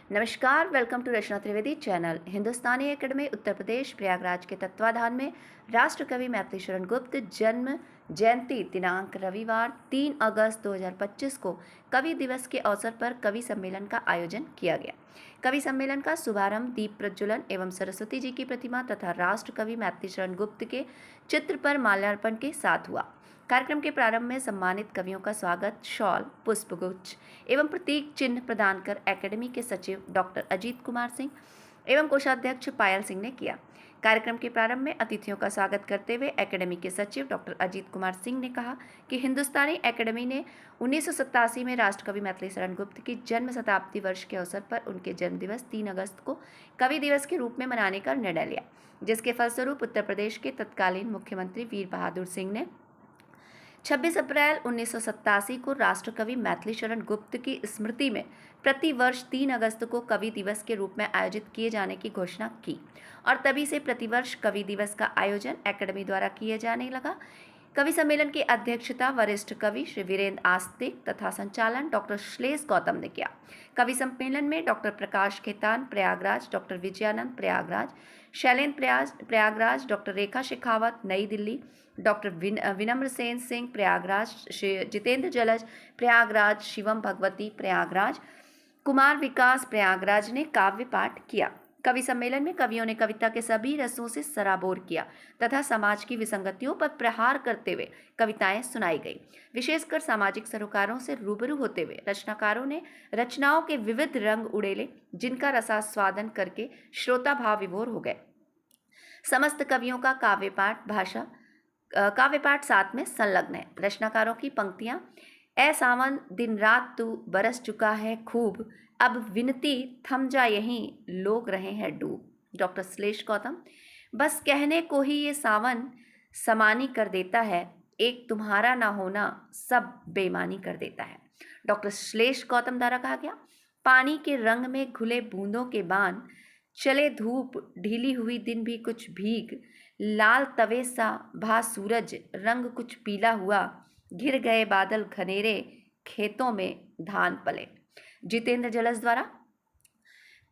नमस्कार, welcome to Rachna Trivedi channel. Hindustani academy Uttar Pradesh Prayagraj के तत्वाधान में राष्ट्र कवि मैथिली शरण गुप्त जन्म जयंती दिनांक रविवार 3 अगस्त 2025 को कवि दिवस के अवसर पर कवि सम्मेलन का आयोजन किया गया। कवि सम्मेलन का शुभारंभ दीप प्रज्वलन एवं सरस्वती जी की प्रतिमा तथा राष्ट्र कवि मैथिली शरण गुप्त के चित्र पर माल्यार्पण के साथ हुआ। कार्यक्रम के प्रारंभ में सम्मानित कवियों का स्वागत शॉल, पुष्पगुच्छ एवं प्रतीक चिन्ह प्रदान कर एकेडमी के सचिव डॉक्टर अजीत कुमार सिंह एवं कोषाध्यक्ष पायल सिंह ने किया। कार्यक्रम के प्रारंभ में अतिथियों का स्वागत करते हुए एकेडमी के सचिव डॉक्टर अजीत कुमार सिंह ने कहा कि हिंदुस्तानी एकेडमी ने 1987 में राष्ट्रकवि मैथिली शरण गुप्त की जन्म शताब्दी वर्ष के अवसर पर उनके जन्म दिवस 3 अगस्त को कवि दिवस के रूप में मनाने का निर्णय लिया, जिसके फलस्वरूप उत्तर प्रदेश के तत्कालीन मुख्यमंत्री वीर बहादुर सिंह ने 26 अप्रैल 1987 को राष्ट्रकवि मैथिली शरण गुप्त की स्मृति में प्रति वर्ष 3 अगस्त को कवि दिवस के रूप में आयोजित किए जाने की घोषणा की और तभी से प्रतिवर्ष कवि दिवस का आयोजन एकेडमी द्वारा किए जाने लगा। कवि सम्मेलन की अध्यक्षता वरिष्ठ कवि श्री वीरेंद्र आस्तिक तथा संचालन डॉक्टर श्लेष गौतम ने किया। कवि सम्मेलन में डॉक्टर प्रकाश खेतान प्रयागराज, डॉक्टर विजयानंद प्रयागराज, शैलेंद्र प्रयागराज, डॉक्टर रेखा शेखावत नई दिल्ली, डॉक्टर विनम्र सेन सिंह प्रयागराज, जितेंद्र जलज प्रयागराज, शिवम भगवती प्रयागराज, कुमार विकास प्रयागराज ने काव्य पाठ किया। कवि सम्मेलन में कवियों ने कविता के सभी रसों से सराबोर किया तथा समाज की विसंगतियों पर प्रहार करते हुए कविताएं सुनाई गई। विशेषकर सामाजिक सरोकारों से रूबरू होते हुए रचनाकारों ने रचनाओं के विविध रंग उड़ेले, जिनका रसास्वादन करके श्रोता भाव विभोर हो गए। समस्त कवियों का काव्य पाठ साथ में संलग्न है। रचनाकारों की पंक्तियां: ए सावन दिन रात तू बरस चुका है खूब, अब विनती थम जा यहीं लोग रहे हैं डूब। डॉक्टर श्लेष गौतम: बस कहने को ही ये सावन समानी कर देता है, एक तुम्हारा ना होना सब बेईमानी कर देता है। डॉक्टर श्लेष गौतम द्वारा कहा गया: पानी के रंग में घुले बूंदों के बान, चले धूप ढीली हुई दिन भी कुछ भीग, लाल तवे सा भा सूरज रंग कुछ पीला हुआ, घिर गए बादल घनेरे खेतों में धान पले। जितेंद्र जलज द्वारा: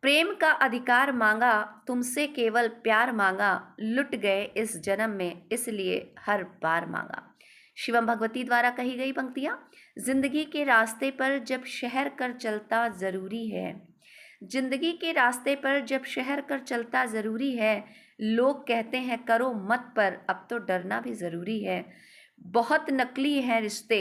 प्रेम का अधिकार मांगा तुमसे केवल प्यार मांगा, लुट गए इस जन्म में इसलिए हर बार मांगा। शिवम भगवती द्वारा कही गई पंक्तियां: जिंदगी के रास्ते पर जब शहर कर चलता जरूरी है, जिंदगी के रास्ते पर जब शहर कर चलता ज़रूरी है, लोग कहते हैं करो मत पर अब तो डरना भी ज़रूरी है। बहुत नकली हैं रिश्ते,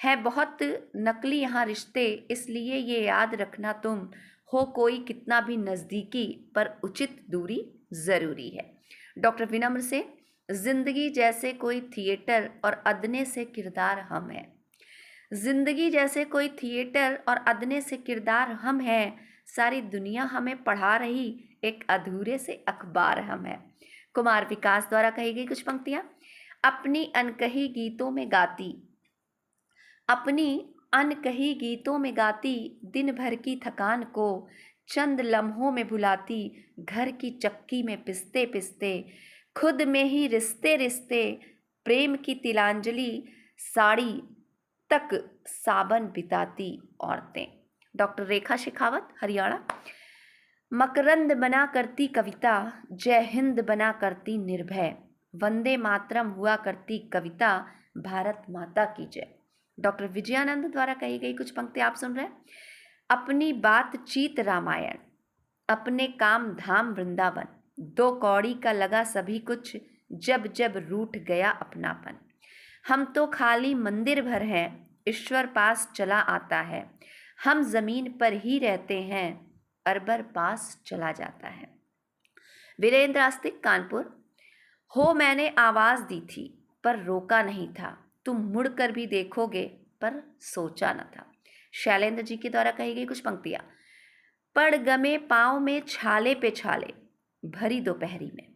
हैं बहुत नकली यहाँ रिश्ते, इसलिए ये याद रखना तुम हो कोई कितना भी नज़दीकी पर उचित दूरी ज़रूरी है। डॉक्टर विनम्र से: जिंदगी जैसे कोई थिएटर और अदने से किरदार हम हैं, जिंदगी जैसे कोई थिएटर और अदने से किरदार हम हैं, सारी दुनिया हमें पढ़ा रही एक अधूरे से अखबार हम हैं। कुमार विकास द्वारा कही गई कुछ पंक्तियां: अपनी अनकही गीतों में गाती, अपनी अनकही गीतों में गाती, दिन भर की थकान को चंद लम्हों में भुलाती, घर की चक्की में पिसते पिसते, खुद में ही रिश्ते रिश्ते, प्रेम की तिलांजलि साड़ी तक साबन बिताती औरतें। डॉक्टर रेखा शेखावत हरियाणा: मकरंद बना करती कविता, जय हिंद बना करती निर्भय, वंदे मातरम हुआ करती कविता, भारत माता की जय। डॉक्टर विजयानंद द्वारा कही गई कुछ पंक्ति आप सुन रहे हैं: अपनी बातचीत रामायण, अपने काम धाम वृंदावन, दो कौड़ी का लगा सभी कुछ, जब जब रूठ गया अपनापन, हम तो खाली मंदिर भर हैं, ईश्वर पास चला आता है, हम जमीन पर ही रहते हैं, अरबर पास चला जाता है। वीरेंद्र आस्तिक कानपुर: हो मैंने आवाज दी थी पर रोका नहीं था, तुम मुड़कर भी देखोगे पर सोचा न था। शैलेंद्र जी के द्वारा कही गई कुछ पंक्तियां: पड़ गमे पाँव में छाले पे छाले भरी दोपहरी में,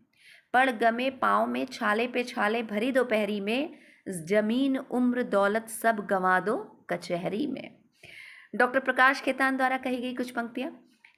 पड़ गमे पाँव में छाले पे छाले भरी दोपहरी में, जमीन उम्र दौलत सब गंवा दो कचहरी में। डॉक्टर प्रकाश खेतान द्वारा कही गई कुछ पंक्तियां: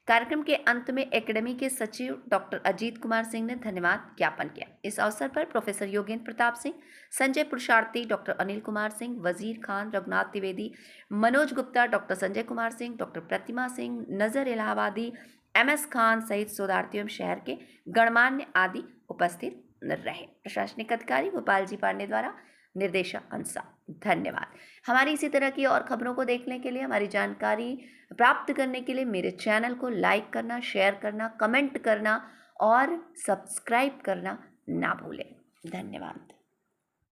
कार्यक्रम के अंत में एकेडमी के सचिव डॉक्टर अजीत कुमार सिंह ने धन्यवाद ज्ञापन किया। इस अवसर पर professor Yogendra Pratap Singh, Sanjay पुरुषार्थी, doctor Anil Kumar Singh, Wazir Khan, Raghunath Dwivedi, Manoj Gupta, doctor Sanjay Kumar Singh, doctor प्रतिमा सिंह, नजर इलाहाबादी, MS खान सहित शोधार्थियों एवं शहर के गणमान्य आदि उपस्थित रहे। प्रशासनिक अधिकारी गोपाल जी पांडे द्वारा निर्देशानुसार। धन्यवाद। हमारी इसी तरह की और खबरों को देखने के लिए, हमारी जानकारी प्राप्त करने के लिए मेरे चैनल को लाइक करना, शेयर करना, कमेंट करना और सब्सक्राइब करना ना भूलें। धन्यवाद।